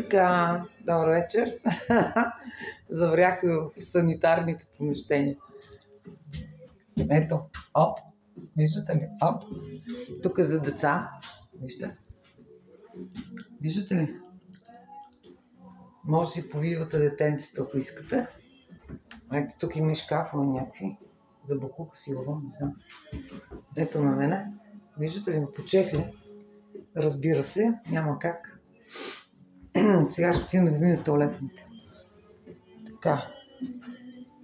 така, добър вечер. Заврях се в санитарните помещения. Ето, оп, виждате ли? Оп. Тук е за деца. Вижте. Виждате ли? Може да си повивате детенцето, ако искате. Ето, тук има и шкафове някакви. За бакука сигурно, не знам. Ето на мене. Виждате ли? Почехли. Разбира се, няма как. Сега ще отидем да видим тоалетните. Така.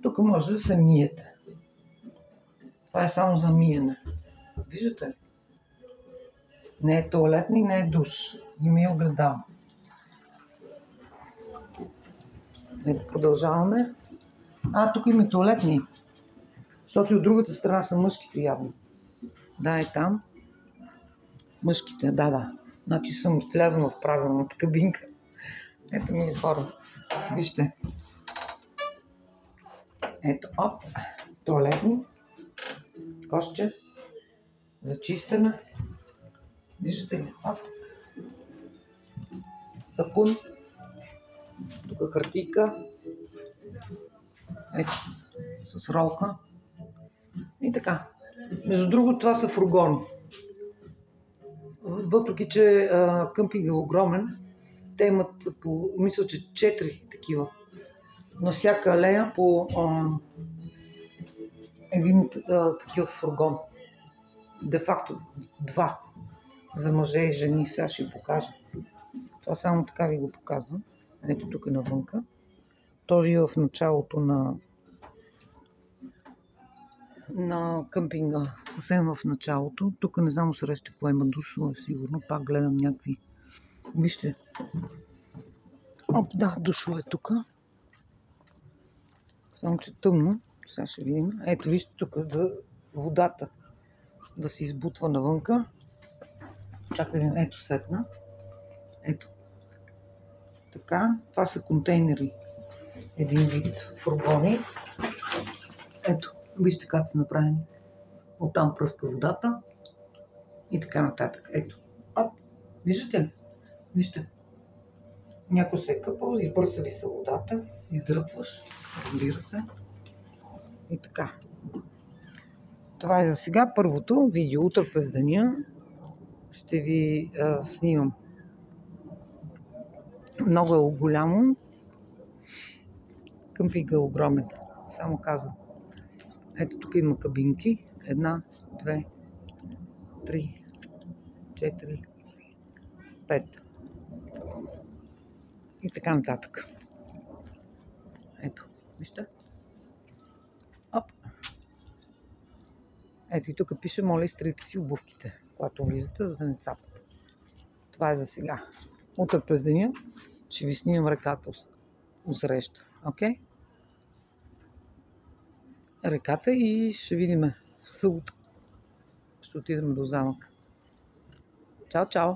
Тук може да се миете. Това е само за миене. Виждате ли? Не е тоалетна и не е душ. Има и огледало. Ето, продължаваме. Тук има и тоалетни. Защото и от другата страна са мъжките явно. Да, е там. Мъжките, да. Значи съм влязла в правилната кабинка. Ето ми хора. Вижте. Ето, оп. Тоалетни. Кошче. За чистене. Виждате ли? Оп. Сапун. Тук хартийка. Ето. С ролка. И така. Между другото, това са фургони. Въпреки че къмпинг е огромен, те имат мисля, че 4 такива. На всяка алея по един такъв фургон. Де-факто 2 за мъже и жени. Сега ще ви покажа. Това само така ви го показвам. Ето тук е навънка. Този е в началото на къмпинга. Съвсем в началото. Тук не знам среща какво има душове, сигурно. Пак гледам някакви. Вижте. Оп, да, душове тук. Само че тъмно. Сега ще видим. Ето, вижте тук водата да се избутва навънка. Чакай да видим. Ето светна. Ето. Така. Това са контейнери. Един вид фургони. Ето. Вижте как са направени. Оттам пръска водата. И така нататък. Ето. Оп. Виждате ли? Вижте. Някой се е къпал, избърсали са водата. Издръпваш. Разбира се. И така. Това е за сега първото видео. Утре през деня ще ви снимам. Много е голямо. Къмпинг е огромен. Само казвам. Ето тук има кабинки. 1, 2, 3, 4, 5. И така нататък. Ето, вижте. Оп. Ето и тук пише, моля, изтрите си обувките, когато влизате, за да не цапат. Това е за сега. Утре през деня ще ви снимам реката усреща. Окей? Реката и ще видим в събота. Ще отидем до замъка. Чао, чао!